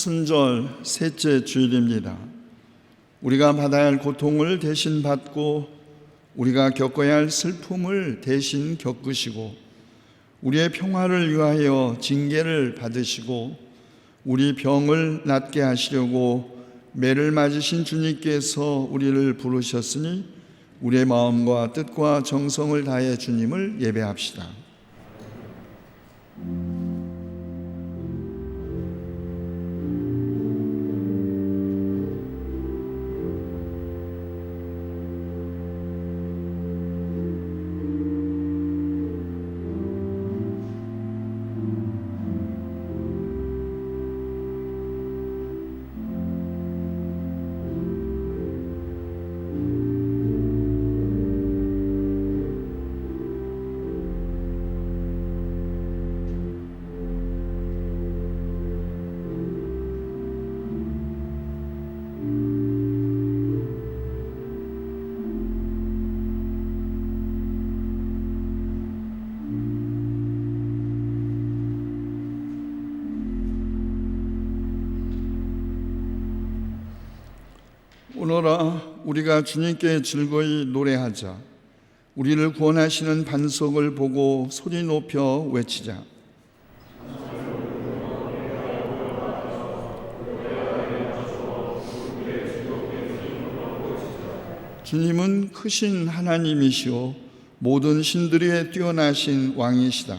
오순절 셋째 주일입니다. 우리가 받아야 할 고통을 대신 받고 우리가 겪어야 할 슬픔을 대신 겪으시고 우리의 평화를 위하여 징계를 받으시고 우리 병을 낫게 하시려고 매를 맞으신 주님께서 우리를 부르셨으니 우리의 마음과 뜻과 정성을 다해 주님을 예배합시다. 오너라 우리가 주님께 즐거이 노래하자. 우리를 구원하시는 반석을 보고 소리 높여 외치자. 주님은 크신 하나님이시오 모든 신들에 뛰어나신 왕이시다.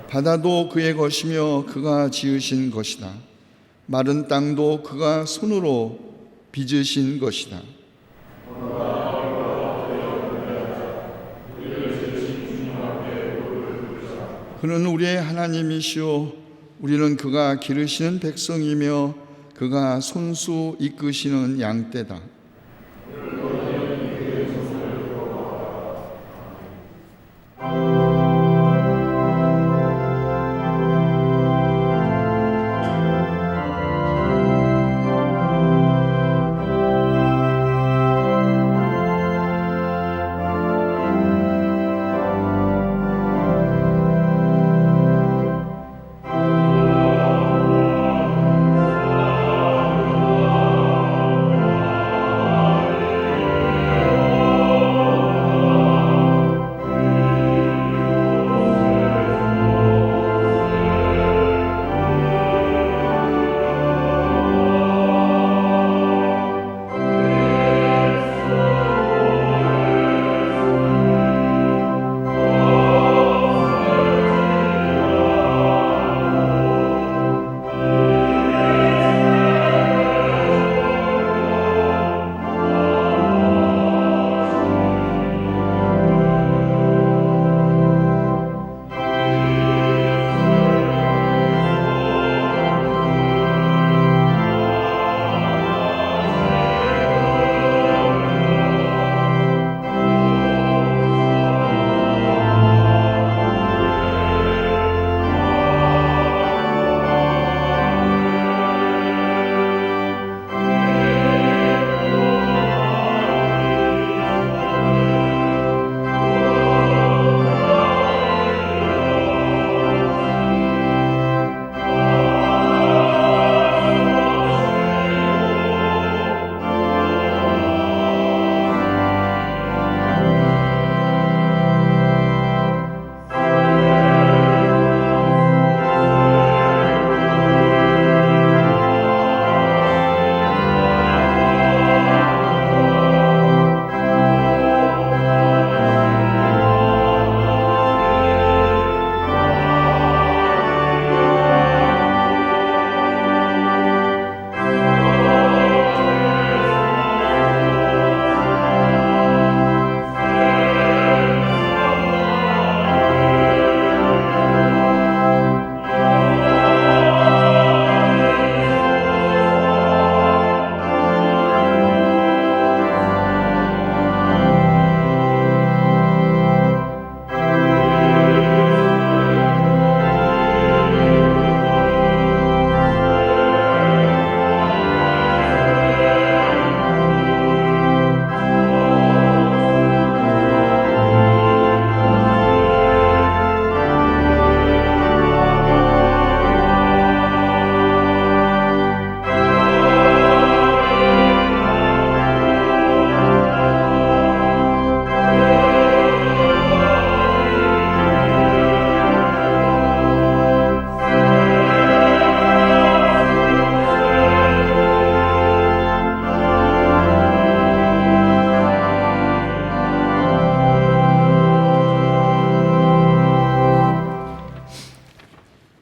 바다도 그의 것이며 그가 지으신 것이다. 마른 땅도 그가 손으로 빚으신 것이다. 그는 우리의 하나님이시오 우리는 그가 기르시는 백성이며 그가 손수 이끄시는 양떼다.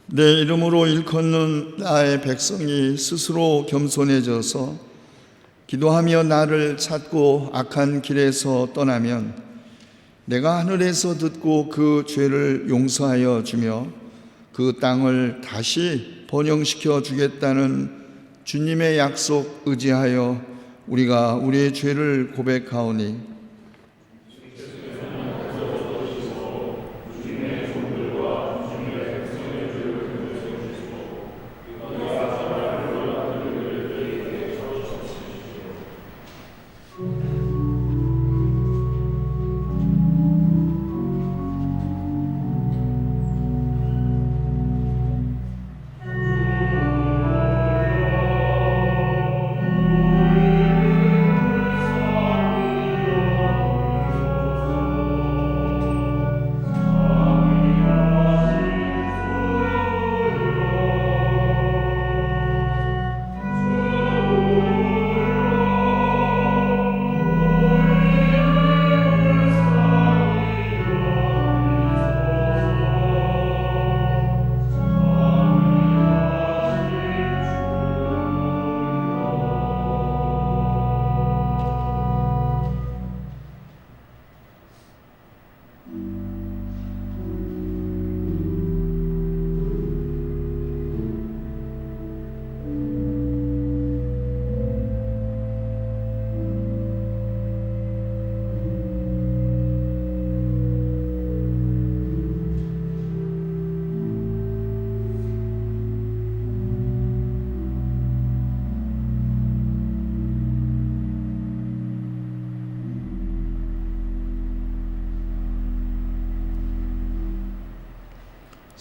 내 이름으로 일컫는 나의 백성이 스스로 겸손해져서 기도하며 나를 찾고 악한 길에서 떠나면 내가 하늘에서 듣고 그 죄를 용서하여 주며 그 땅을 다시 번영시켜 주겠다는 주님의 약속 의지하여 우리가 우리의 죄를 고백하오니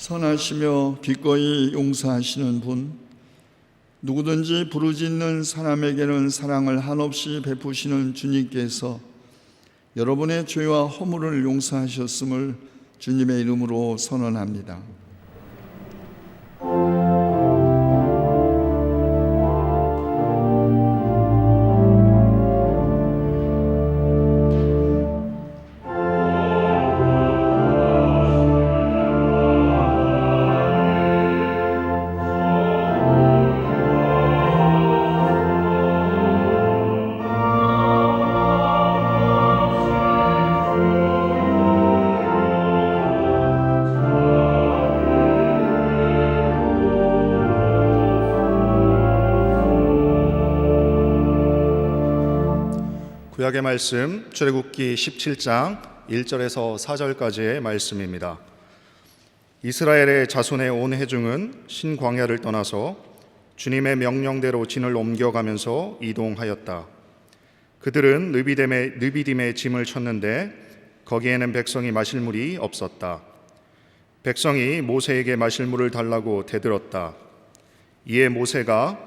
선하시며 기꺼이 용서하시는 분, 누구든지 부르짖는 사람에게는 사랑을 한없이 베푸시는 주님께서 여러분의 죄와 허물을 용서하셨음을 주님의 이름으로 선언합니다. 구약의 말씀 출애굽기 17장 1절에서 4절까지의 말씀입니다. 이스라엘의 자손의 온 회중은 신광야를 떠나서 주님의 명령대로 진을 옮겨가면서 이동하였다. 그들은 느비딤에 짐을 쳤는데 거기에는 백성이 마실 물이 없었다. 백성이 모세에게 마실 물을 달라고 대들었다. 이에 모세가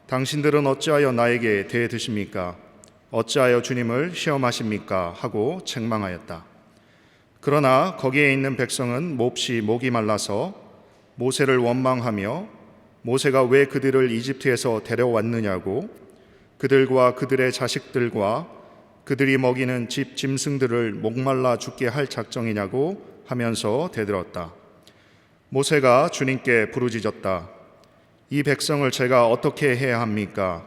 당신들은 어찌하여 나에게 대드십니까? 어찌하여 주님을 시험하십니까? 하고 책망하였다. 그러나 거기에 있는 백성은 몹시 목이 말라서 모세를 원망하며 모세가 왜 그들을 이집트에서 데려왔느냐고 그들과 그들의 자식들과 그들이 먹이는 집 짐승들을 목말라 죽게 할 작정이냐고 하면서 대들었다. 모세가 주님께 부르짖었다. 이 백성을 제가 어떻게 해야 합니까?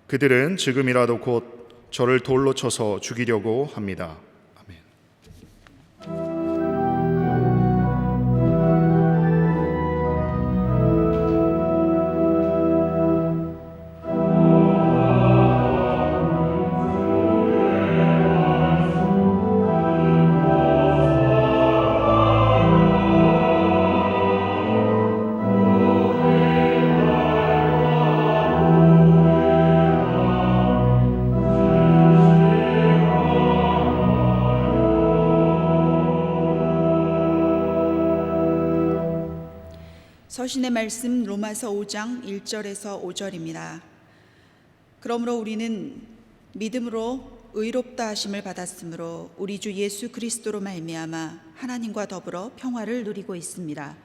그들은 지금이라도 곧 저를 돌로 쳐서 죽이려고 합니다. 아멘. 서신의 말씀 로마서 5장 1절에서 5절입니다. 그러므로 우리는 믿음으로 의롭다 하심을 받았으므로 우리 주 예수 그리스도로 말미암아 하나님과 더불어 평화를 누리고 있습니다.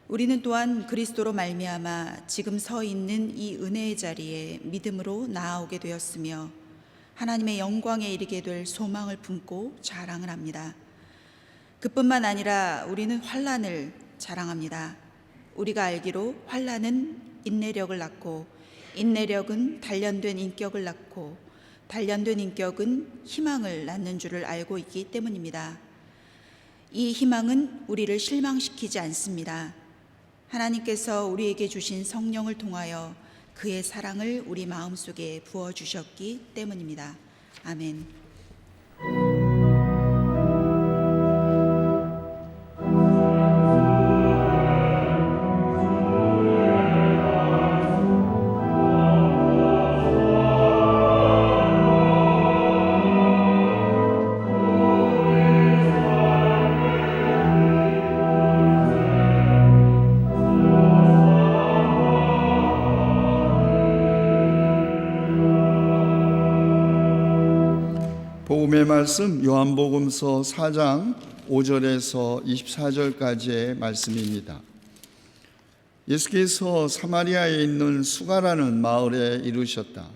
우리는 또한 그리스도로 말미암아 지금 서 있는 이 은혜의 자리에 믿음으로 나아오게 되었으며 하나님의 영광에 이르게 될 소망을 품고 자랑을 합니다. 그뿐만 아니라 우리는 환난을 자랑합니다. 우리가 알기로 환난은 인내력을 낳고 인내력은 단련된 인격을 낳고 단련된 인격은 희망을 낳는 줄을 알고 있기 때문입니다. 이 희망은 우리를 실망시키지 않습니다. 하나님께서 우리에게 주신 성령을 통하여 그의 사랑을 우리 마음속에 부어주셨기 때문입니다. 아멘. 복음의 말씀 요한복음서 4장 5절에서 24절까지의 말씀입니다. 예수께서 사마리아에 있는 수가라는 마을에 이르셨다.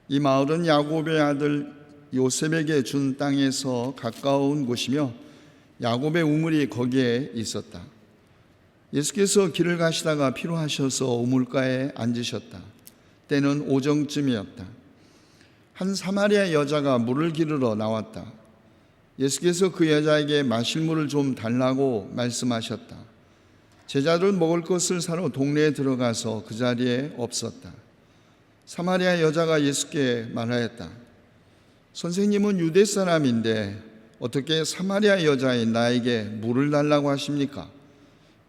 이 마을은 야곱의 아들 요셉에게 준 땅에서 가까운 곳이며 야곱의 우물이 거기에 있었다. 예수께서 길을 가시다가 피로하셔서 우물가에 앉으셨다. 때는 오정쯤이었다. 한 사마리아 여자가 물을 기르러 나왔다. 예수께서 그 여자에게 마실 물을 좀 달라고 말씀하셨다. 제자들 먹을 것을 사러 동네에 들어가서 그 자리에 없었다. 사마리아 여자가 예수께 말하였다. 선생님은 유대 사람인데 어떻게 사마리아 여자인 나에게 물을 달라고 하십니까?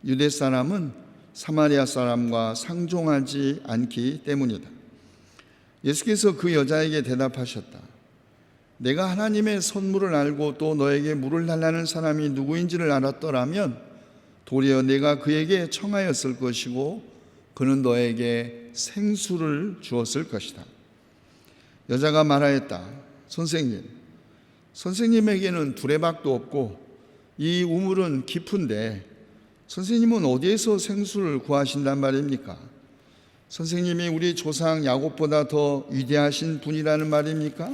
유대 사람은 사마리아 사람과 상종하지 않기 때문이다. 예수께서 그 여자에게 대답하셨다. 내가 하나님의 선물을 알고 또 너에게 물을 달라는 사람이 누구인지를 알았더라면 도리어 내가 그에게 청하였을 것이고 그는 너에게 생수를 주었을 것이다. 여자가 말하였다. 선생님에게는 두레박도 없고 이 우물은 깊은데 선생님은 어디에서 생수를 구하신단 말입니까? 선생님이 우리 조상 야곱보다 더 위대하신 분이라는 말입니까?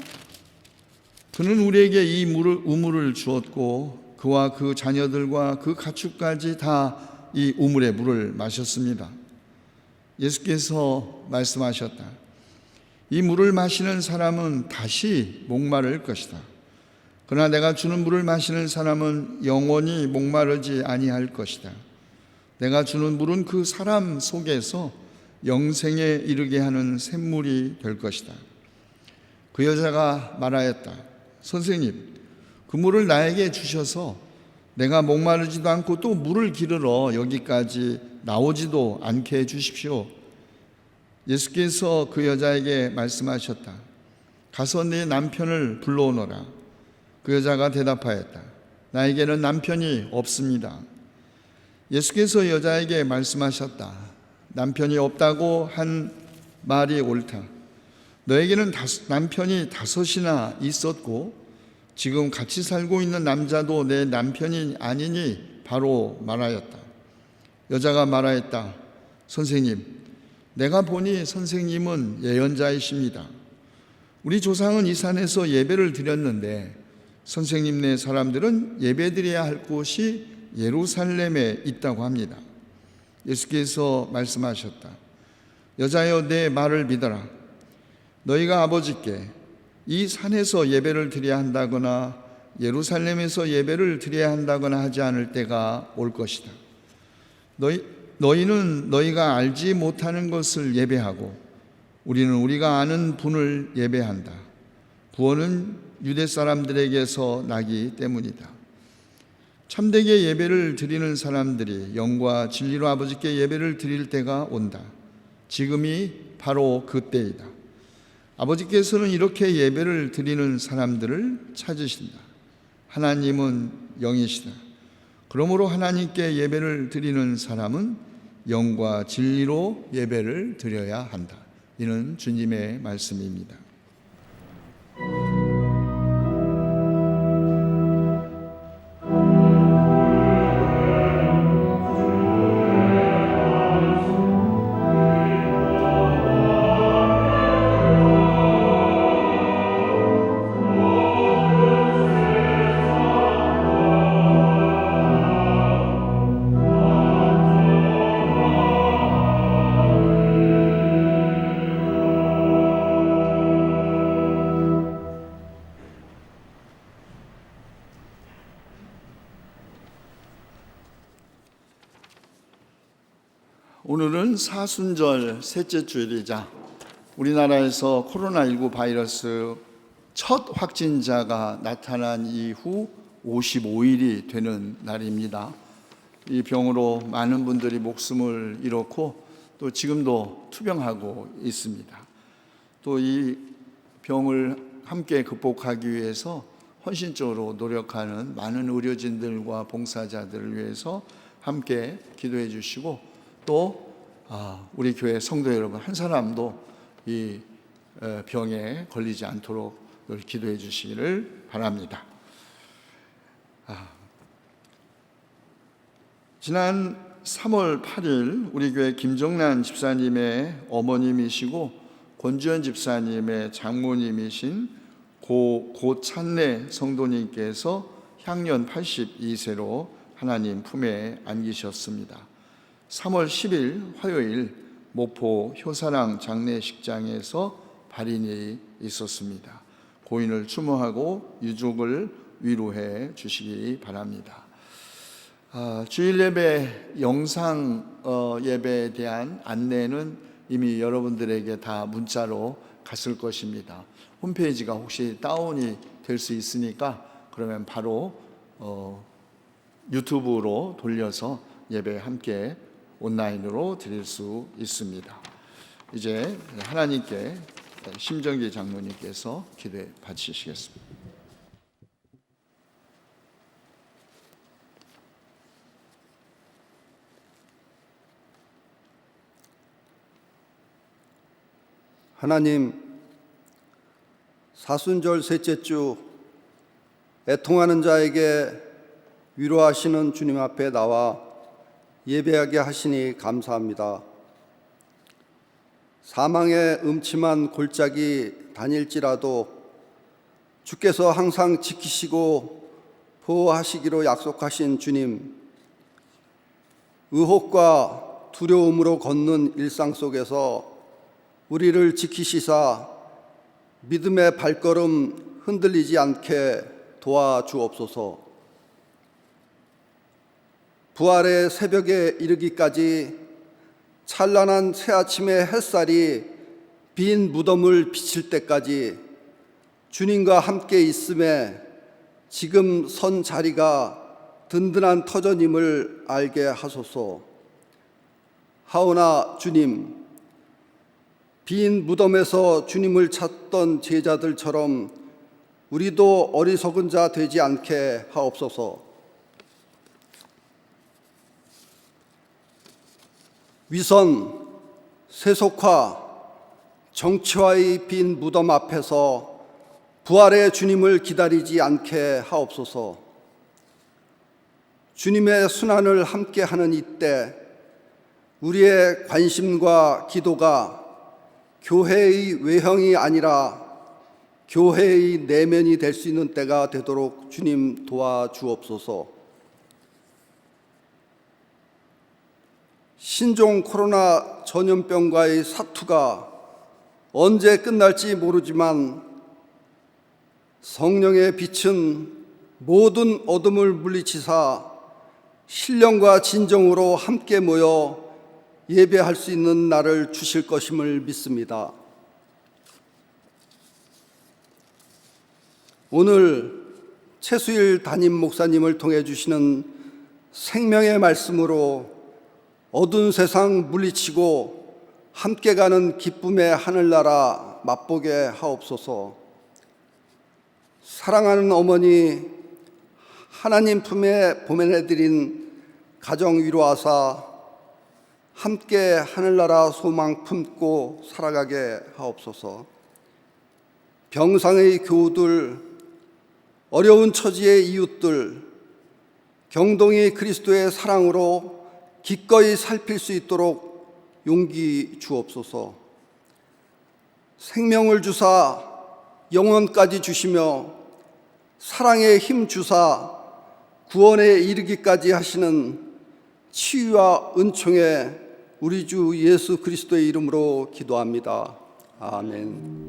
그는 우리에게 이 우물을 주었고 그와 그 자녀들과 그 가축까지 다 이 우물의 물을 마셨습니다. 예수께서 말씀하셨다. 이 물을 마시는 사람은 다시 목마를 것이다. 그러나 내가 주는 물을 마시는 사람은 영원히 목마르지 아니할 것이다. 내가 주는 물은 그 사람 속에서 영생에 이르게 하는 샘물이 될 것이다. 그 여자가 말하였다. 선생님, 그 물을 나에게 주셔서 내가 목마르지도 않고 또 물을 기르러 여기까지 나오지도 않게 해주십시오. 예수께서 그 여자에게 말씀하셨다. 가서 네 남편을 불러오너라. 그 여자가 대답하였다. 나에게는 남편이 없습니다. 예수께서 여자에게 말씀하셨다. 남편이 없다고 한 말이 옳다. 너에게는 남편이 5이나 있었고 지금 같이 살고 있는 남자도 내 남편이 아니니 바로 말하였다. 여자가 말하였다. 선생님, 내가 보니 선생님은 예언자이십니다. 우리 조상은 이 산에서 예배를 드렸는데 선생님네 사람들은 예배드려야 할 곳이 예루살렘에 있다고 합니다. 예수께서 말씀하셨다. 여자여, 내 말을 믿어라. 너희가 아버지께 이 산에서 예배를 드려야 한다거나 예루살렘에서 예배를 드려야 한다거나 하지 않을 때가 올 것이다. 너희는 너희가 알지 못하는 것을 예배하고 우리는 우리가 아는 분을 예배한다. 구원은 유대 사람들에게서 나기 때문이다. 참되게 예배를 드리는 사람들이 영과 진리로 아버지께 예배를 드릴 때가 온다. 지금이 바로 그때이다. 아버지께서는 이렇게 예배를 드리는 사람들을 찾으신다. 하나님은 영이시다. 그러므로 하나님께 예배를 드리는 사람은 영과 진리로 예배를 드려야 한다. 이는 주님의 말씀입니다. 오늘은 사순절 셋째 주일이자 우리나라에서 코로나19 바이러스 첫 확진자가 나타난 이후 55일이 되는 날입니다. 이 병으로 많은 분들이 목숨을 잃었고 또 지금도 투병하고 있습니다. 또 이 병을 함께 극복하기 위해서 헌신적으로 노력하는 많은 의료진들과 봉사자들을 위해서 함께 기도해 주시고 또 우리 교회 성도 여러분 한 사람도 이 병에 걸리지 않도록 기도해 주시기를 바랍니다. 지난 3월 8일 우리 교회 김정란 집사님의 어머님이시고 권주현 집사님의 장모님이신 고찬래 성도님께서 향년 82세로 하나님 품에 안기셨습니다. 3월 10일 화요일 목포 효사랑 장례식장에서 발인이 있었습니다. 고인을 추모하고 유족을 위로해 주시기 바랍니다. 주일 예배 영상 예배에 대한 안내는 이미 여러분들에게 다 문자로 갔을 것입니다. 홈페이지가 혹시 다운이 될 수 있으니까 그러면 바로 유튜브로 돌려서 예배 함께 온라인으로 드릴 수 있습니다. 이제 하나님께 심정기 장로님께서 기도해 바치시겠습니다. 하나님, 사순절 셋째 주 애통하는 자에게 위로하시는 주님 앞에 나와 예배하게 하시니 감사합니다. 사망의 음침한 골짜기 다닐지라도 주께서 항상 지키시고 보호하시기로 약속하신 주님, 의혹과 두려움으로 걷는 일상 속에서 우리를 지키시사 믿음의 발걸음 흔들리지 않게 도와주옵소서. 부활의 새벽에 이르기까지 찬란한 새아침의 햇살이 빈 무덤을 비칠 때까지 주님과 함께 있음에 지금 선 자리가 든든한 터전임을 알게 하소서. 하오나 주님, 빈 무덤에서 주님을 찾던 제자들처럼 우리도 어리석은 자 되지 않게 하옵소서. 위선, 세속화, 정치화의 빈 무덤 앞에서 부활의 주님을 기다리지 않게 하옵소서. 주님의 순환을 함께하는 이때 우리의 관심과 기도가 교회의 외형이 아니라 교회의 내면이 될 수 있는 때가 되도록 주님 도와주옵소서. 신종 코로나 전염병과의 사투가 언제 끝날지 모르지만 성령의 빛은 모든 어둠을 물리치사 신령과 진정으로 함께 모여 예배할 수 있는 날을 주실 것임을 믿습니다. 오늘 최수일 담임 목사님을 통해 주시는 생명의 말씀으로 어두운 세상 물리치고 함께 가는 기쁨의 하늘나라 맛보게 하옵소서. 사랑하는 어머니, 하나님 품에 보내드린 가정 위로하사 함께 하늘나라 소망 품고 살아가게 하옵소서. 병상의 교우들, 어려운 처지의 이웃들, 경동이 그리스도의 사랑으로 기꺼이 살필 수 있도록 용기 주옵소서. 생명을 주사 영혼까지 주시며 사랑의 힘 주사 구원에 이르기까지 하시는 치유와 은총에 우리 주 예수 그리스도의 이름으로 기도합니다. 아멘.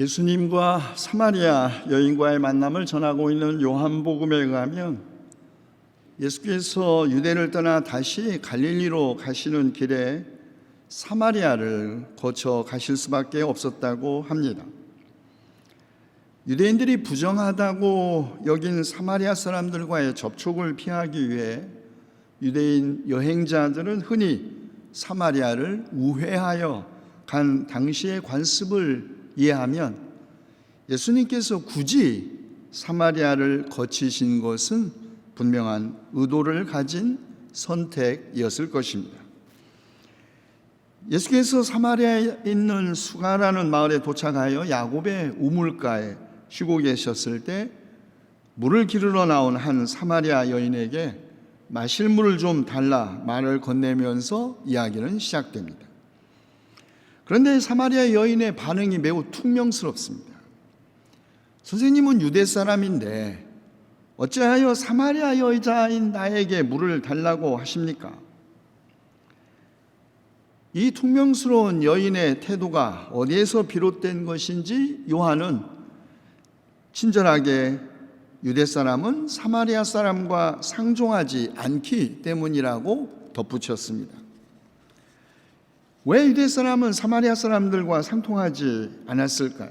예수님과 사마리아 여인과의 만남을 전하고 있는 요한복음에 의하면 예수께서 유대를 떠나 다시 갈릴리로 가시는 길에 사마리아를 거쳐 가실 수밖에 없었다고 합니다. 유대인들이 부정하다고 여긴 사마리아 사람들과의 접촉을 피하기 위해 유대인 여행자들은 흔히 사마리아를 우회하여 간 당시의 관습을 이해하면 예수님께서 굳이 사마리아를 거치신 것은 분명한 의도를 가진 선택이었을 것입니다. 예수께서 사마리아에 있는 수가라는 마을에 도착하여 야곱의 우물가에 쉬고 계셨을 때 물을 기르러 나온 한 사마리아 여인에게 마실 물을 좀 달라 말을 건네면서 이야기는 시작됩니다. 그런데 사마리아 여인의 반응이 매우 퉁명스럽습니다. 선생님은 유대 사람인데 어찌하여 사마리아 여자인 나에게 물을 달라고 하십니까? 이 퉁명스러운 여인의 태도가 어디에서 비롯된 것인지 요한은 친절하게 유대 사람은 사마리아 사람과 상종하지 않기 때문이라고 덧붙였습니다. 왜 유대 사람은 사마리아 사람들과 상통하지 않았을까요?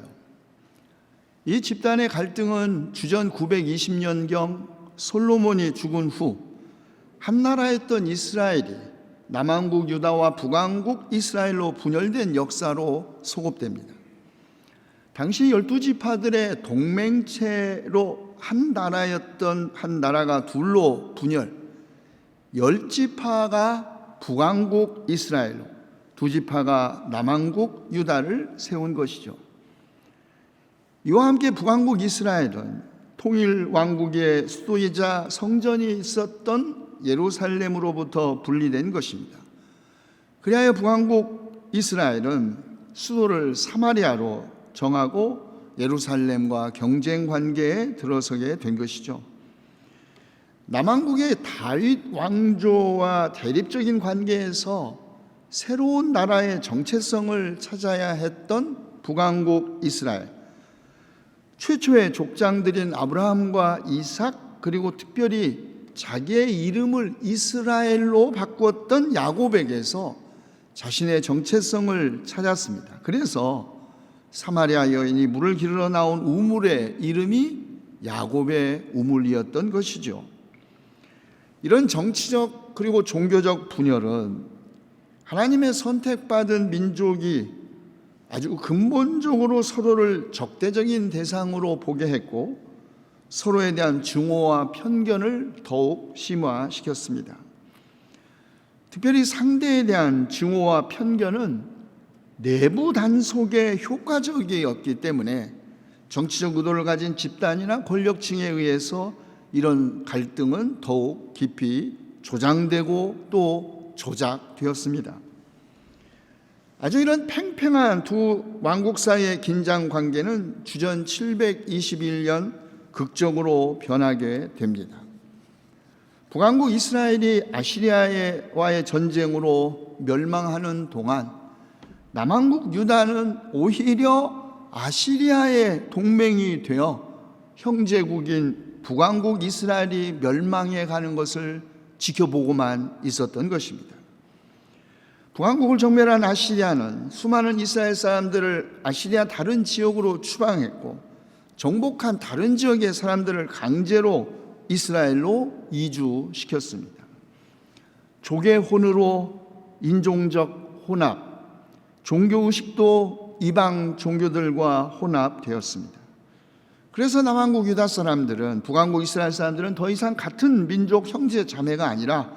이 집단의 갈등은 주전 920년경 솔로몬이 죽은 후 한나라였던 이스라엘이 남왕국 유다와 북왕국 이스라엘로 분열된 역사로 소급됩니다. 당시 12지파들의 동맹체로 한 나라가 둘로 분열, 10지파가 북왕국 이스라엘로, 2지파가 남왕국 유다를 세운 것이죠. 이와 함께 북왕국 이스라엘은 통일 왕국의 수도이자 성전이 있었던 예루살렘으로부터 분리된 것입니다. 그리하여 북왕국 이스라엘은 수도를 사마리아로 정하고 예루살렘과 경쟁 관계에 들어서게 된 것이죠. 남왕국의 다윗 왕조와 대립적인 관계에서 새로운 나라의 정체성을 찾아야 했던 북왕국 이스라엘, 최초의 족장들인 아브라함과 이삭, 그리고 특별히 자기의 이름을 이스라엘로 바꾸었던 야곱에게서 자신의 정체성을 찾았습니다. 그래서 사마리아 여인이 물을 기르러 나온 우물의 이름이 야곱의 우물이었던 것이죠. 이런 정치적 그리고 종교적 분열은 하나님의 선택받은 민족이 아주 근본적으로 서로를 적대적인 대상으로 보게 했고 서로에 대한 증오와 편견을 더욱 심화시켰습니다. 특별히 상대에 대한 증오와 편견은 내부 단속에 효과적이었기 때문에 정치적 의도를 가진 집단이나 권력층에 의해서 이런 갈등은 더욱 깊이 조장되고 또 조작되었습니다. 아주 이런 팽팽한 두 왕국 사이의 긴장 관계는 주전 721년 극적으로 변하게 됩니다. 북왕국 이스라엘이 아시리아와의 전쟁으로 멸망하는 동안 남왕국 유다는 오히려 아시리아의 동맹이 되어 형제국인 북왕국 이스라엘이 멸망해 가는 것을 지켜보고만 있었던 것입니다. 북왕국을 정멸한 아시리아는 수많은 이스라엘 사람들을 아시리아 다른 지역으로 추방했고 정복한 다른 지역의 사람들을 강제로 이스라엘로 이주시켰습니다. 조계혼으로 인종적 혼합, 종교의식도 이방 종교들과 혼합되었습니다. 그래서 남왕국 유다 사람들은, 북왕국 이스라엘 사람들은 더 이상 같은 민족 형제 자매가 아니라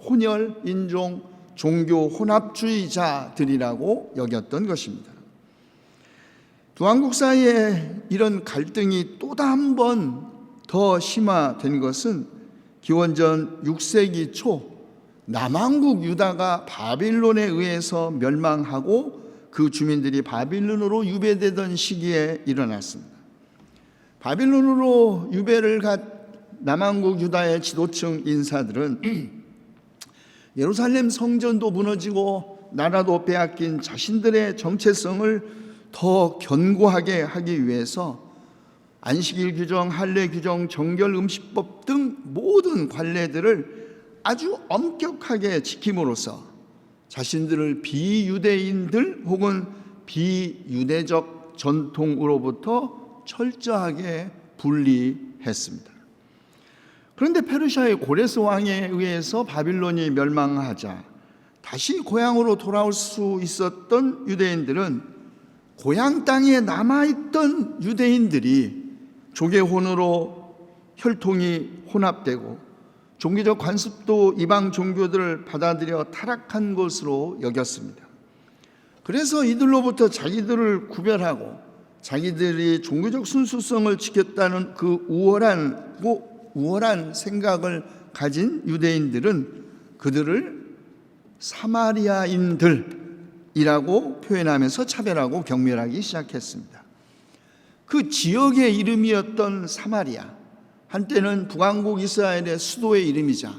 혼혈, 인종, 종교 혼합주의자들이라고 여겼던 것입니다. 두 왕국 사이에 이런 갈등이 또 한 번 더 심화된 것은 기원전 6세기 초 남왕국 유다가 바빌론에 의해서 멸망하고 그 주민들이 바빌론으로 유배되던 시기에 일어났습니다. 바빌론으로 유배를 간 남왕국 유다의 지도층 인사들은 예루살렘 성전도 무너지고 나라도 빼앗긴 자신들의 정체성을 더 견고하게 하기 위해서 안식일 규정, 할례 규정, 정결 음식법 등 모든 관례들을 아주 엄격하게 지킴으로써 자신들을 비유대인들 혹은 비유대적 전통으로부터 철저하게 분리했습니다. 그런데 페르시아의 고레스 왕에 의해서 바빌론이 멸망하자 다시 고향으로 돌아올 수 있었던 유대인들은 고향 땅에 남아있던 유대인들이 조계혼으로 혈통이 혼합되고 종교적 관습도 이방 종교들을 받아들여 타락한 것으로 여겼습니다. 그래서 이들로부터 자기들을 구별하고 자기들이 종교적 순수성을 지켰다는 그 우월한 생각을 가진 유대인들은 그들을 사마리아인들이라고 표현하면서 차별하고 경멸하기 시작했습니다. 그 지역의 이름이었던 사마리아, 한때는 북왕국 이스라엘의 수도의 이름이자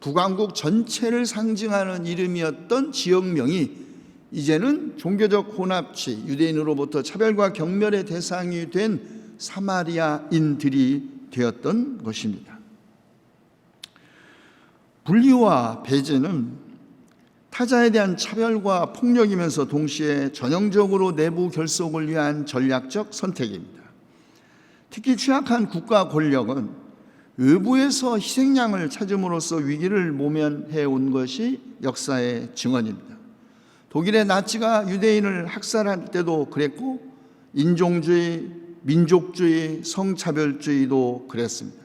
북왕국 전체를 상징하는 이름이었던 지역명이 이제는 종교적 혼합치, 유대인으로부터 차별과 경멸의 대상이 된 사마리아인들이 되었던 것입니다. 분리와 배제는 타자에 대한 차별과 폭력이면서 동시에 전형적으로 내부 결속을 위한 전략적 선택입니다. 특히 취약한 국가 권력은 외부에서 희생양을 찾음으로써 위기를 모면해 온 것이 역사의 증언입니다. 독일의 나치가 유대인을 학살할 때도 그랬고 인종주의, 민족주의, 성차별주의도 그랬습니다.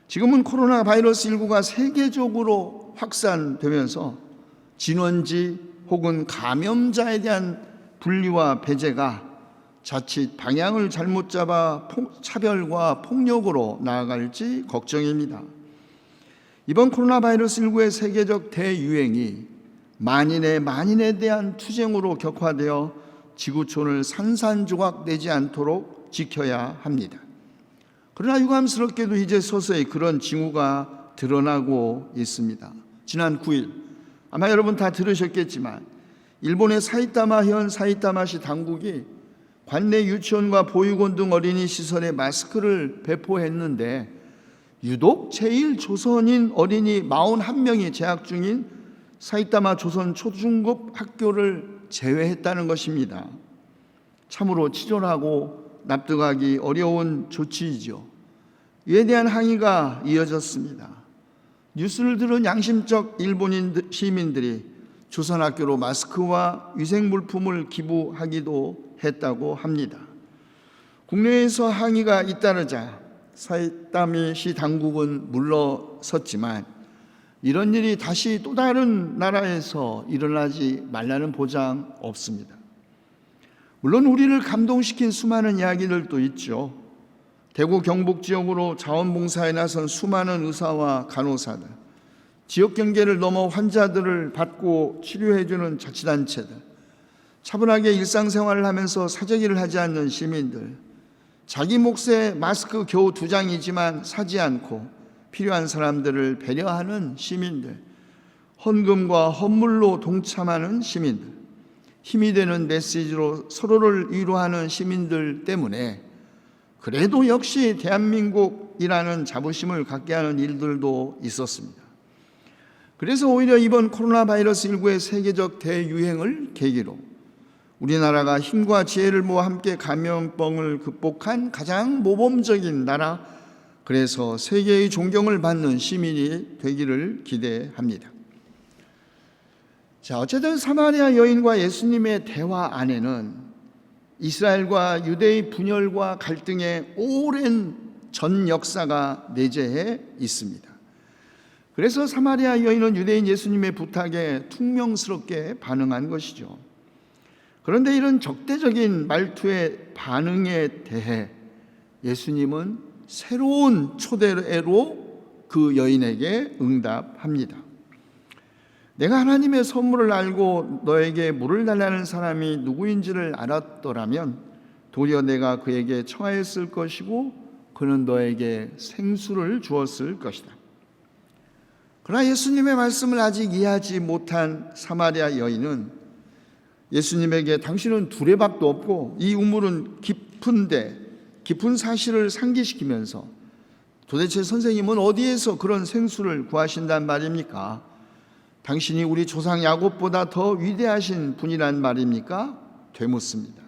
지금은 코로나 바이러스 19가 세계적으로 확산되면서 진원지 혹은 감염자에 대한 분리와 배제가 자칫 방향을 잘못 잡아 차별과 폭력으로 나아갈지 걱정입니다. 이번 코로나 바이러스 19의 세계적 대유행이 만인에 대한 투쟁으로 격화되어 지구촌을 산산조각 내지 않도록 지켜야 합니다. 그러나 유감스럽게도 이제 서서히 그런 징후가 드러나고 있습니다. 지난 9일 아마 여러분 다 들으셨겠지만 일본의 사이타마현 사이타마시 당국이 관내 유치원과 보육원 등 어린이 시설에 마스크를 배포했는데 유독 제1조선인 어린이 41명이 재학 중인 사이타마 조선 초중급 학교를 제외했다는 것입니다. 참으로 치졸하고 납득하기 어려운 조치이죠. 이에 대한 항의가 이어졌습니다. 뉴스를 들은 양심적 일본인 시민들이 조선학교로 마스크와 위생물품을 기부하기도 했다고 합니다. 국내에서 항의가 잇따르자 사이타마시 당국은 물러섰지만 이런 일이 다시 또 다른 나라에서 일어나지 말라는 보장 없습니다. 물론 우리를 감동시킨 수많은 이야기들도 있죠. 대구 경북 지역으로 자원봉사에 나선 수많은 의사와 간호사들, 지역 경계를 넘어 환자들을 받고 치료해주는 자치단체들, 차분하게 일상생활을 하면서 사재기를 하지 않는 시민들, 자기 몫에 마스크 겨우 2장이지만 사지 않고 필요한 사람들을 배려하는 시민들, 헌금과 헌물로 동참하는 시민들, 힘이 되는 메시지로 서로를 위로하는 시민들 때문에 그래도 역시 대한민국이라는 자부심을 갖게 하는 일들도 있었습니다. 그래서 오히려 이번 코로나 바이러스 19의 세계적 대유행을 계기로 우리나라가 힘과 지혜를 모아 함께 감염병을 극복한 가장 모범적인 나라, 그래서 세계의 존경을 받는 시민이 되기를 기대합니다. 자, 어쨌든 사마리아 여인과 예수님의 대화 안에는 이스라엘과 유대의 분열과 갈등의 오랜 전 역사가 내재해 있습니다. 그래서 사마리아 여인은 유대인 예수님의 부탁에 퉁명스럽게 반응한 것이죠. 그런데 이런 적대적인 말투의 반응에 대해 예수님은 새로운 초대로 그 여인에게 응답합니다. 내가 하나님의 선물을 알고 너에게 물을 달라는 사람이 누구인지를 알았더라면 도리어 내가 그에게 청하였을 것이고 그는 너에게 생수를 주었을 것이다. 그러나 예수님의 말씀을 아직 이해하지 못한 사마리아 여인은 예수님에게 당신은 두레박도 없고 이 우물은 깊은 사실을 상기시키면서 도대체 선생님은 어디에서 그런 생수를 구하신단 말입니까? 당신이 우리 조상 야곱보다 더 위대하신 분이란 말입니까? 되묻습니다.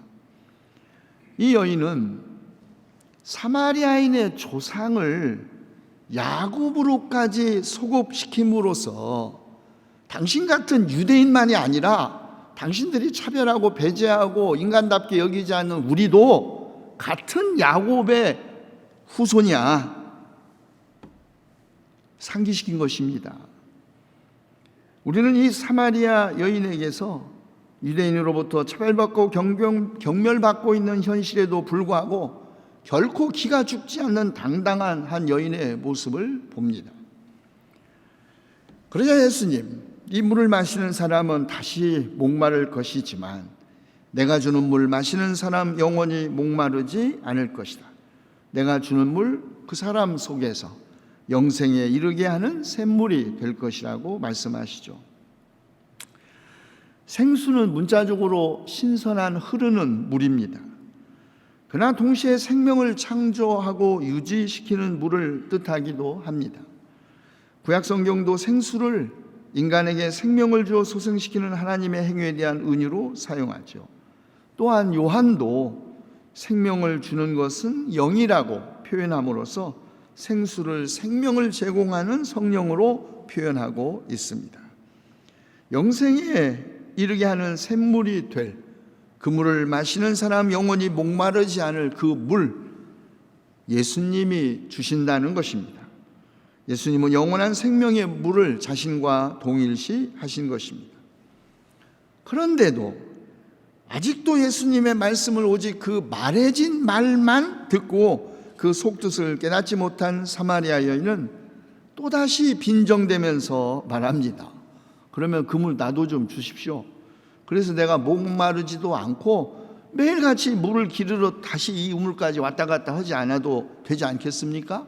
이 여인은 사마리아인의 조상을 야곱으로까지 소급시킴으로써 당신 같은 유대인만이 아니라 당신들이 차별하고 배제하고 인간답게 여기지 않는 우리도 같은 야곱의 후손이야 상기시킨 것입니다. 우리는 이 사마리아 여인에게서 유대인으로부터 차별받고 경멸받고 있는 현실에도 불구하고 결코 기가 죽지 않는 당당한 한 여인의 모습을 봅니다. 그러자 예수님, 이 물을 마시는 사람은 다시 목마를 것이지만 내가 주는 물 마시는 사람 영원히 목마르지 않을 것이다. 내가 주는 물 그 사람 속에서 영생에 이르게 하는 샘물이 될 것이라고 말씀하시죠. 생수는 문자적으로 신선한 흐르는 물입니다. 그러나 동시에 생명을 창조하고 유지시키는 물을 뜻하기도 합니다. 구약 성경도 생수를 인간에게 생명을 주어 소생시키는 하나님의 행위에 대한 은유로 사용하죠. 또한 요한도 생명을 주는 것은 영이라고 표현함으로써 생수를 생명을 제공하는 성령으로 표현하고 있습니다. 영생에 이르게 하는 샘물이 될 그 물을 마시는 사람 영원히 목마르지 않을 그 물, 예수님이 주신다는 것입니다. 예수님은 영원한 생명의 물을 자신과 동일시 하신 것입니다. 그런데도 아직도 예수님의 말씀을 오직 그 말해진 말만 듣고 그 속뜻을 깨닫지 못한 사마리아 여인은 또다시 빈정대면서 말합니다. 그러면 그 물 나도 좀 주십시오. 그래서 내가 목마르지도 않고 매일같이 물을 기르러 다시 이 우물까지 왔다 갔다 하지 않아도 되지 않겠습니까?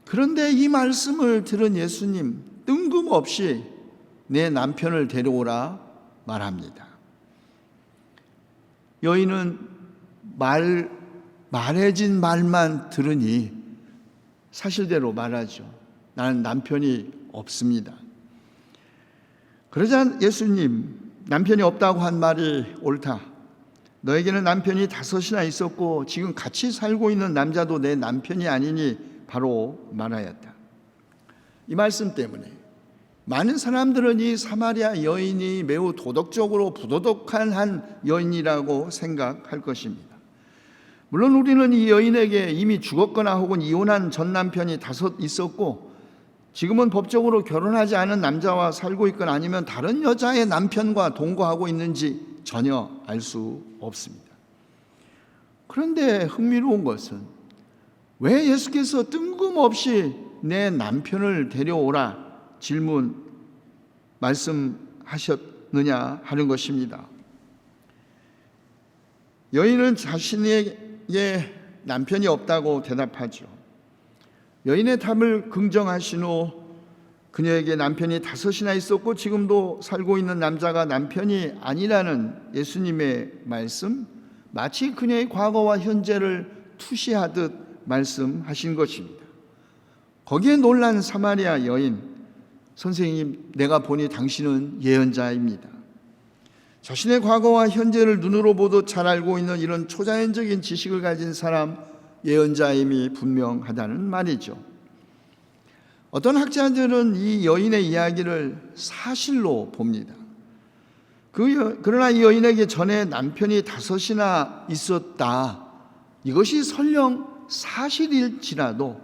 그런데 이 말씀을 들은 예수님 뜬금없이 내 남편을 데려오라 말합니다. 여인은 말해진 말만 들으니 사실대로 말하죠. 나는 남편이 없습니다. 그러자 예수님, 남편이 없다고 한 말이 옳다. 너에게는 남편이 5이나 있었고 지금 같이 살고 있는 남자도 내 남편이 아니니 바로 말하였다. 이 말씀 때문에 많은 사람들은 이 사마리아 여인이 매우 도덕적으로 부도덕한 한 여인이라고 생각할 것입니다. 물론 우리는 이 여인에게 이미 죽었거나 혹은 이혼한 전 남편이 5 있었고 지금은 법적으로 결혼하지 않은 남자와 살고 있거나 아니면 다른 여자의 남편과 동거하고 있는지 전혀 알 수 없습니다. 그런데 흥미로운 것은 왜 예수께서 뜬금없이 내 남편을 데려오라 말씀하셨느냐 하는 것입니다. 여인은 자신에게 남편이 없다고 대답하죠. 여인의 답을 긍정하신 후 그녀에게 남편이 5이나 있었고 지금도 살고 있는 남자가 남편이 아니라는 예수님의 말씀, 마치 그녀의 과거와 현재를 투시하듯 말씀하신 것입니다. 거기에 놀란 사마리아 여인, 선생님, 내가 보니 당신은 예언자입니다. 자신의 과거와 현재를 눈으로 보듯 잘 알고 있는 이런 초자연적인 지식을 가진 사람, 예언자임이 분명하다는 말이죠. 어떤 학자들은 이 여인의 이야기를 사실로 봅니다. 그러나 이 여인에게 전에 남편이 5이나 있었다. 이것이 설령 사실일지라도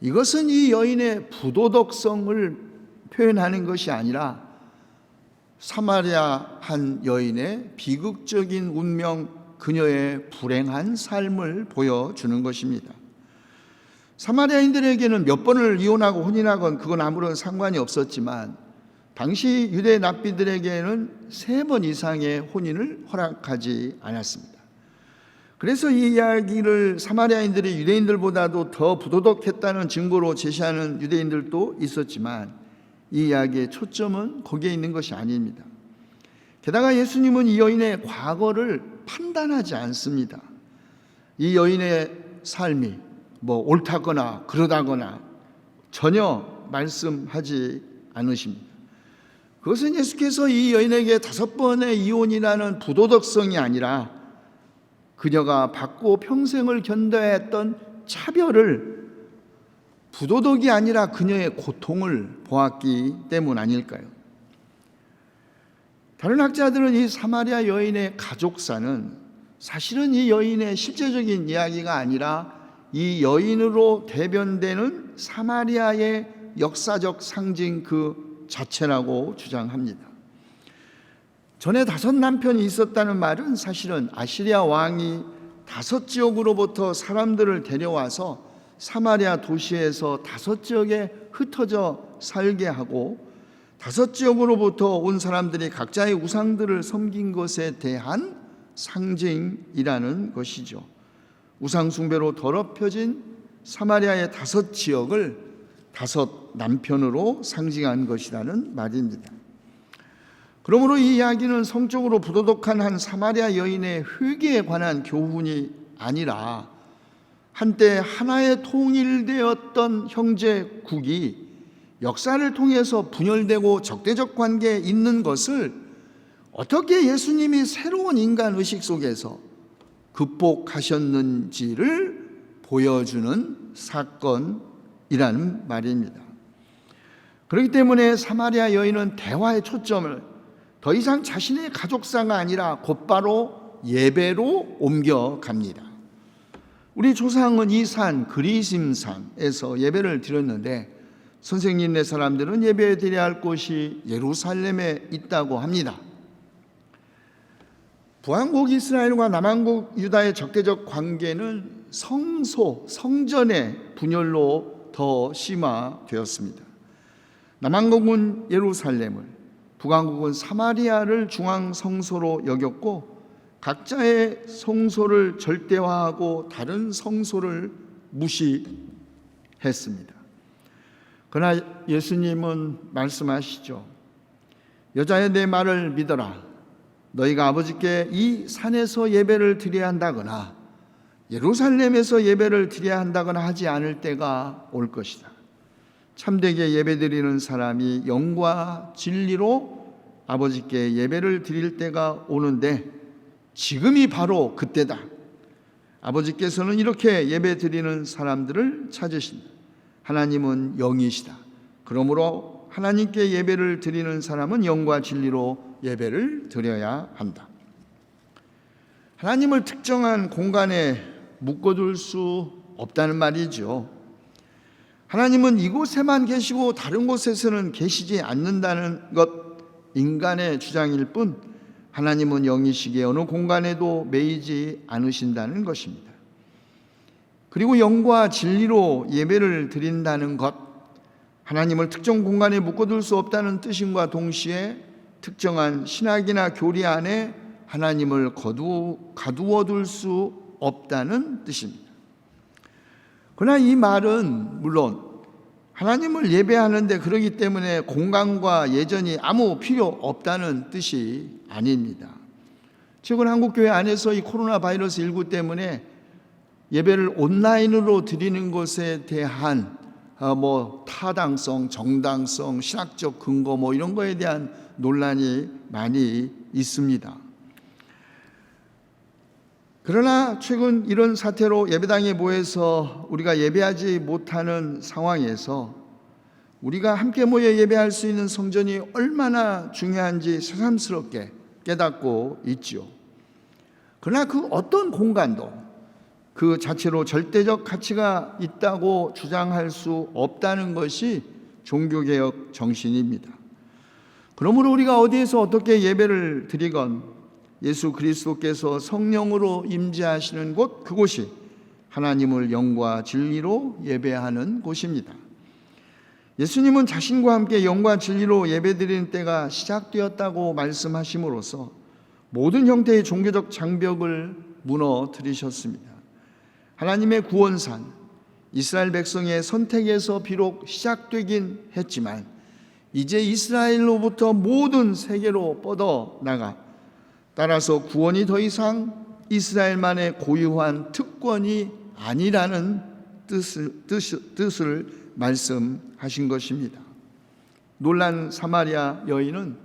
이것은 이 여인의 부도덕성을 표현하는 것이 아니라 사마리아 한 여인의 비극적인 운명, 그녀의 불행한 삶을 보여주는 것입니다. 사마리아인들에게는 몇 번을 이혼하고 혼인하건 그건 아무런 상관이 없었지만 당시 유대 납비들에게는 3번 이상의 혼인을 허락하지 않았습니다. 그래서 이 이야기를 사마리아인들이 유대인들보다도 더 부도덕했다는 증거로 제시하는 유대인들도 있었지만 이 이야기의 초점은 거기에 있는 것이 아닙니다. 게다가 예수님은 이 여인의 과거를 판단하지 않습니다. 이 여인의 삶이 옳다거나 그러다거나 전혀 말씀하지 않으십니다. 그것은 예수께서 이 여인에게 5번의 이혼이라는 부도덕성이 아니라 그녀가 받고 평생을 견뎌야 했던 차별을, 부도덕이 아니라 그녀의 고통을 보았기 때문 아닐까요? 다른 학자들은 이 사마리아 여인의 가족사는 사실은 이 여인의 실제적인 이야기가 아니라 이 여인으로 대변되는 사마리아의 역사적 상징 그 자체라고 주장합니다. 전에 5 남편이 있었다는 말은 사실은 아시리아 왕이 5 지역으로부터 사람들을 데려와서 사마리아 도시에서 5 지역에 흩어져 살게 하고 5 지역으로부터 온 사람들이 각자의 우상들을 섬긴 것에 대한 상징이라는 것이죠. 우상 숭배로 더럽혀진 사마리아의 5 지역을 5 남편으로 상징한 것이라는 말입니다. 그러므로 이 이야기는 성적으로 부도덕한 한 사마리아 여인의 회개에 관한 교훈이 아니라 한때 하나의 통일되었던 형제국이 역사를 통해서 분열되고 적대적 관계에 있는 것을 어떻게 예수님이 새로운 인간 의식 속에서 극복하셨는지를 보여주는 사건이라는 말입니다. 그렇기 때문에 사마리아 여인은 대화의 초점을 더 이상 자신의 가족사가 아니라 곧바로 예배로 옮겨갑니다. 우리 조상은 이 산 그리심산에서 예배를 드렸는데 선생님네 사람들은 예배 드려야 할 곳이 예루살렘에 있다고 합니다. 북왕국 이스라엘과 남왕국 유다의 적대적 관계는 성전의 분열로 더 심화되었습니다. 남왕국은 예루살렘을, 북왕국은 사마리아를 중앙 성소로 여겼고 각자의 성소를 절대화하고 다른 성소를 무시했습니다. 그러나 예수님은 말씀하시죠. 여자여 내 말을 믿어라. 너희가 아버지께 이 산에서 예배를 드려야 한다거나 예루살렘에서 예배를 드려야 한다거나 하지 않을 때가 올 것이다. 참되게 예배드리는 사람이 영과 진리로 아버지께 예배를 드릴 때가 오는데 지금이 바로 그때다. 아버지께서는 이렇게 예배드리는 사람들을 찾으신다. 하나님은 영이시다. 그러므로 하나님께 예배를 드리는 사람은 영과 진리로 예배를 드려야 한다. 하나님을 특정한 공간에 묶어둘 수 없다는 말이죠. 하나님은 이곳에만 계시고 다른 곳에서는 계시지 않는다는 것, 인간의 주장일 뿐 하나님은 영이시기에 어느 공간에도 매이지 않으신다는 것입니다. 그리고 영과 진리로 예배를 드린다는 것, 하나님을 특정 공간에 묶어둘 수 없다는 뜻임과 동시에 특정한 신학이나 교리 안에 하나님을 가두어둘 수 없다는 뜻입니다. 그러나 이 말은 물론 하나님을 예배하는데 그러기 때문에 공간과 예전이 아무 필요 없다는 뜻이 아닙니다. 최근 한국교회 안에서 이 코로나 바이러스 19 때문에 예배를 온라인으로 드리는 것에 대한 타당성, 정당성, 신학적 근거 이런 거에 대한 논란이 많이 있습니다. 그러나 최근 이런 사태로 예배당에 모여서 우리가 예배하지 못하는 상황에서 우리가 함께 모여 예배할 수 있는 성전이 얼마나 중요한지 새삼스럽게 깨닫고 있지요. 그러나 그 어떤 공간도 그 자체로 절대적 가치가 있다고 주장할 수 없다는 것이 종교개혁 정신입니다. 그러므로 우리가 어디에서 어떻게 예배를 드리건 예수 그리스도께서 성령으로 임재하시는 곳, 그곳이 하나님을 영과 진리로 예배하는 곳입니다. 예수님은 자신과 함께 영과 진리로 예배드리는 때가 시작되었다고 말씀하심으로써 모든 형태의 종교적 장벽을 무너뜨리셨습니다. 하나님의 구원산, 이스라엘 백성의 선택에서 비록 시작되긴 했지만 이제 이스라엘로부터 모든 세계로 뻗어나가 따라서 구원이 더 이상 이스라엘만의 고유한 특권이 아니라는 뜻을 말씀하신 것입니다. 놀란 사마리아 여인은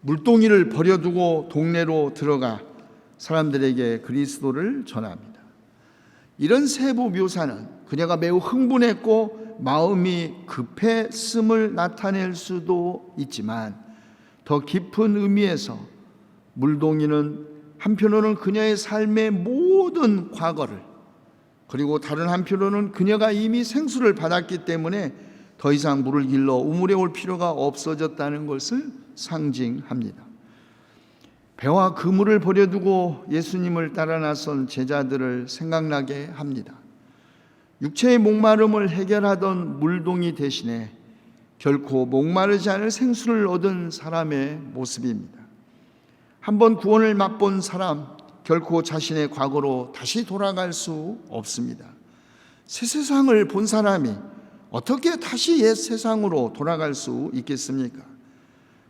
물동이를 버려두고 동네로 들어가 사람들에게 그리스도를 전합니다. 이런 세부 묘사는 그녀가 매우 흥분했고 마음이 급했음을 나타낼 수도 있지만 더 깊은 의미에서 물동이는 한편으로는 그녀의 삶의 모든 과거를, 그리고 다른 한편으로는 그녀가 이미 생수를 받았기 때문에 더 이상 물을 길러 우물에 올 필요가 없어졌다는 것을 상징합니다. 배와 그물을 버려두고 예수님을 따라 나선 제자들을 생각나게 합니다. 육체의 목마름을 해결하던 물동이 대신에 결코 목마르지 않을 생수를 얻은 사람의 모습입니다. 한번 구원을 맛본 사람, 결코 자신의 과거로 다시 돌아갈 수 없습니다. 새 세상을 본 사람이 어떻게 다시 옛 세상으로 돌아갈 수 있겠습니까?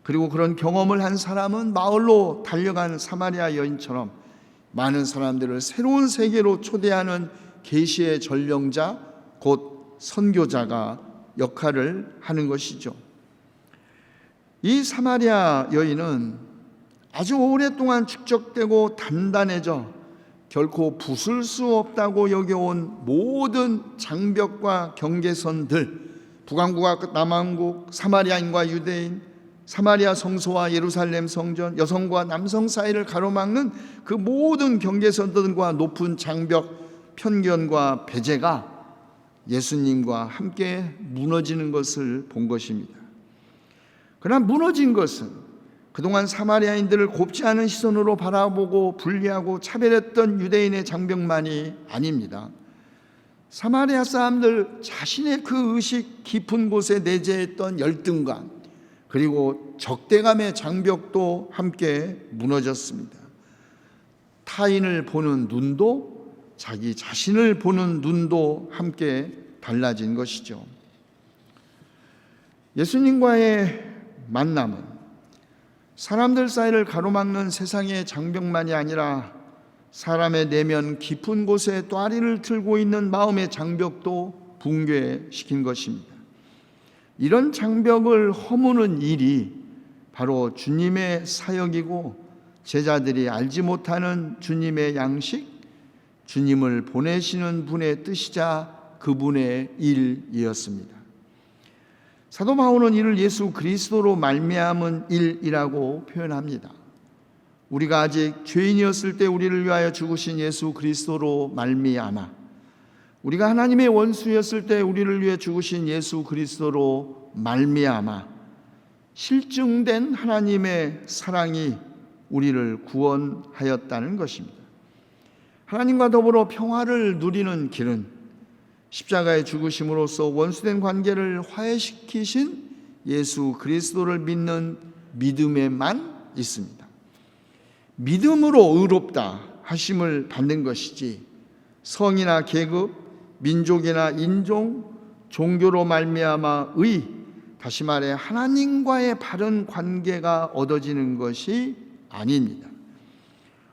그리고 그런 경험을 한 사람은 마을로 달려간 사마리아 여인처럼 많은 사람들을 새로운 세계로 초대하는 계시의 전령자, 곧 선교자가 역할을 하는 것이죠. 이 사마리아 여인은 아주 오랫동안 축적되고 단단해져 결코 부술 수 없다고 여겨온 모든 장벽과 경계선들, 북왕국과 남왕국, 사마리아인과 유대인, 사마리아 성소와 예루살렘 성전, 여성과 남성 사이를 가로막는 그 모든 경계선들과 높은 장벽, 편견과 배제가 예수님과 함께 무너지는 것을 본 것입니다. 그러나 무너진 것은 그동안 사마리아인들을 곱지 않은 시선으로 바라보고 분리하고 차별했던 유대인의 장벽만이 아닙니다. 사마리아 사람들 자신의 그 의식 깊은 곳에 내재했던 열등감, 그리고 적대감의 장벽도 함께 무너졌습니다. 타인을 보는 눈도, 자기 자신을 보는 눈도 함께 달라진 것이죠. 예수님과의 만남은 사람들 사이를 가로막는 세상의 장벽만이 아니라 사람의 내면 깊은 곳에 또아리를 틀고 있는 마음의 장벽도 붕괴시킨 것입니다. 이런 장벽을 허무는 일이 바로 주님의 사역이고 제자들이 알지 못하는 주님의 양식, 주님을 보내시는 분의 뜻이자 그분의 일이었습니다. 사도 바울은 이를 예수 그리스도로 말미암은 일이라고 표현합니다. 우리가 아직 죄인이었을 때 우리를 위하여 죽으신 예수 그리스도로 말미암아, 우리가 하나님의 원수였을 때 우리를 위해 죽으신 예수 그리스도로 말미암아 실증된 하나님의 사랑이 우리를 구원하였다는 것입니다. 하나님과 더불어 평화를 누리는 길은 십자가의 죽으심으로써 원수된 관계를 화해시키신 예수 그리스도를 믿는 믿음에만 있습니다. 믿음으로 의롭다 하심을 받는 것이지 성이나 계급, 민족이나 인종, 종교로 말미암아 다시 말해 하나님과의 바른 관계가 얻어지는 것이 아닙니다.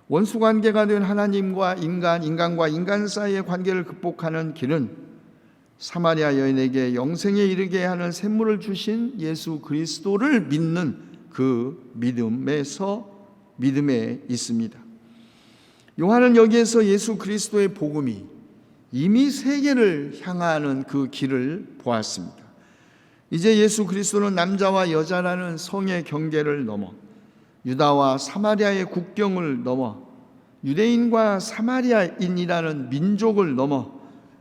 원수 관계가 된 하나님과 인간과 인간 사이의 관계를 극복하는 길은 사마리아 여인에게 영생에 이르게 하는 샘물을 주신 예수 그리스도를 믿는 그 믿음에 있습니다. 요한은 여기에서 예수 그리스도의 복음이 이미 세계를 향하는 그 길을 보았습니다. 이제 예수 그리스도는 남자와 여자라는 성의 경계를 넘어 유다와 사마리아의 국경을 넘어 유대인과 사마리아인이라는 민족을 넘어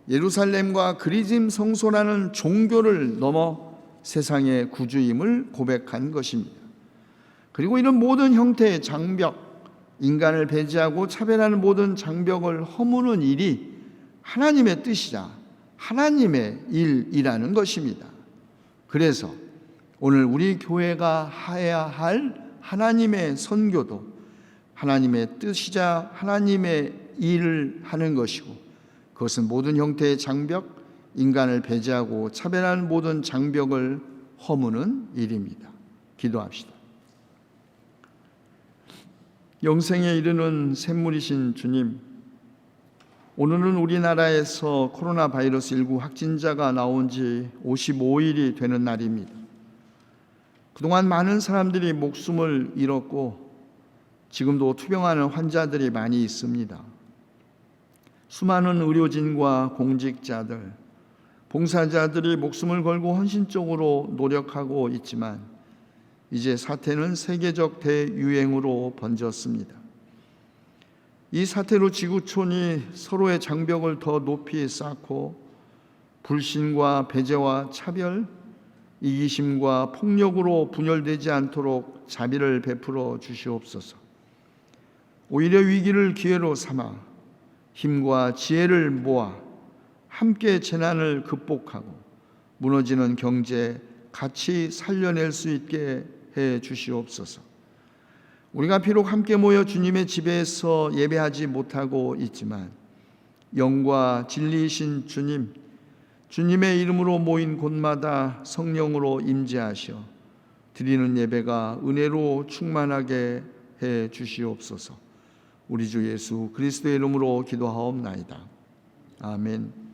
예루살렘과 그리즘 성소라는 종교를 넘어 세상의 구주임을 고백한 것입니다. 그리고 이런 모든 형태의 장벽, 인간을 배제하고 차별하는 모든 장벽을 허무는 일이 하나님의 뜻이자 하나님의 일이라는 것입니다. 그래서 오늘 우리 교회가 해야 할 하나님의 선교도 하나님의 뜻이자 하나님의 일을 하는 것이고, 그것은 모든 형태의 장벽, 인간을 배제하고 차별하는 모든 장벽을 허무는 일입니다. 기도합시다. 영생에 이르는 샘물이신 주님, 오늘은 우리나라에서 코로나 바이러스 19 확진자가 나온 지 55일이 되는 날입니다. 그동안 많은 사람들이 목숨을 잃었고 지금도 투병하는 환자들이 많이 있습니다. 수많은 의료진과 공직자들, 봉사자들이 목숨을 걸고 헌신적으로 노력하고 있지만 이제 사태는 세계적 대유행으로 번졌습니다. 이 사태로 지구촌이 서로의 장벽을 더 높이 쌓고 불신과 배제와 차별, 이기심과 폭력으로 분열되지 않도록 자비를 베풀어 주시옵소서. 오히려 위기를 기회로 삼아 힘과 지혜를 모아 함께 재난을 극복하고 무너지는 경제 같이 살려낼 수 있게 해 주시옵소서. 우리가 비록 함께 모여 주님의 집에서 예배하지 못하고 있지만 영과 진리이신 주님, 주님의 이름으로 모인 곳마다 성령으로 임재하셔 드리는 예배가 은혜로 충만하게 해 주시옵소서. 우리 주 예수 그리스도의 이름으로 기도하옵나이다. 아멘.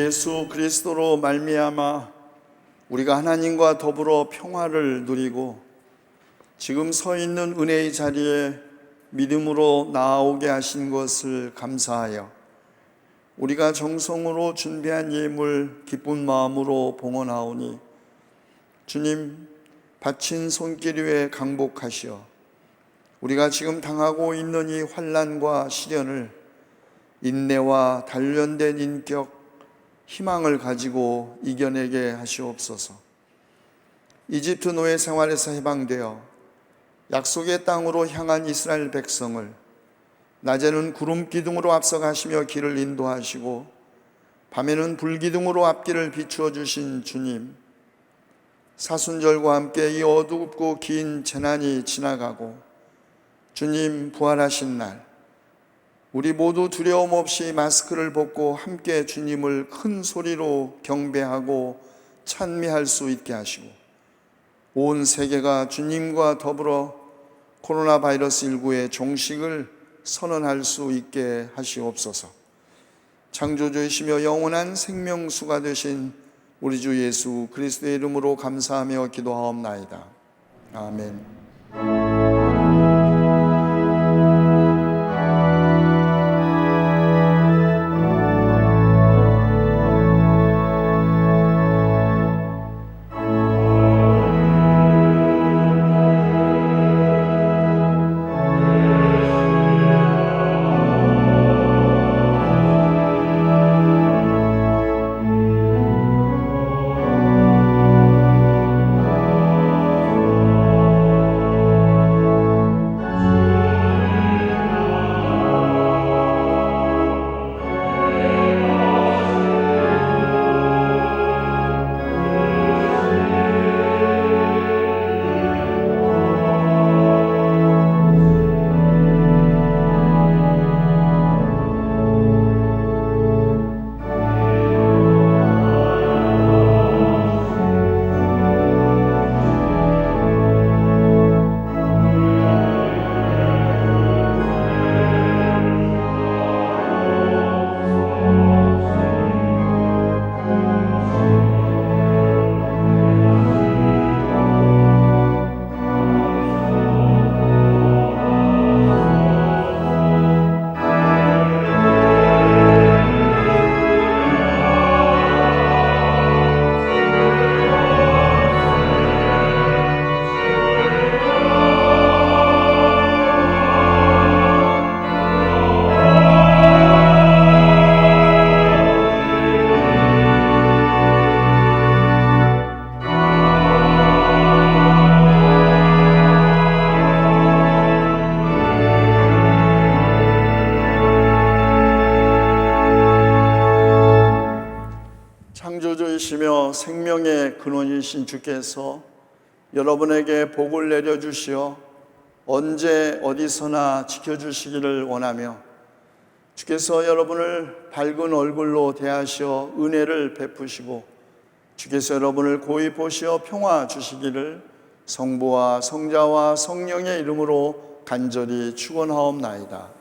예수 그리스도로 말미암아 우리가 하나님과 더불어 평화를 누리고 지금 서 있는 은혜의 자리에 믿음으로 나아오게 하신 것을 감사하여 우리가 정성으로 준비한 예물 기쁜 마음으로 봉헌하오니 주님 바친 손길 위에 강복하시어 우리가 지금 당하고 있는 이 환난과 시련을 인내와 단련된 인격, 희망을 가지고 이겨내게 하시옵소서. 이집트 노예 생활에서 해방되어 약속의 땅으로 향한 이스라엘 백성을 낮에는 구름 기둥으로 앞서가시며 길을 인도하시고 밤에는 불기둥으로 앞길을 비추어 주신 주님, 사순절과 함께 이 어둡고 긴 재난이 지나가고 주님 부활하신 날 우리 모두 두려움 없이 마스크를 벗고 함께 주님을 큰 소리로 경배하고 찬미할 수 있게 하시고 온 세계가 주님과 더불어 코로나 바이러스 19의 종식을 선언할 수 있게 하시옵소서. 창조주이시며 영원한 생명수가 되신 우리 주 예수 그리스도의 이름으로 감사하며 기도하옵나이다. 아멘. 창조주이시며 생명의 근원이신 주께서 여러분에게 복을 내려주시어 언제 어디서나 지켜주시기를 원하며 주께서 여러분을 밝은 얼굴로 대하시어 은혜를 베푸시고 주께서 여러분을 고이 보시어 평화 주시기를 성부와 성자와 성령의 이름으로 간절히 축원하옵나이다.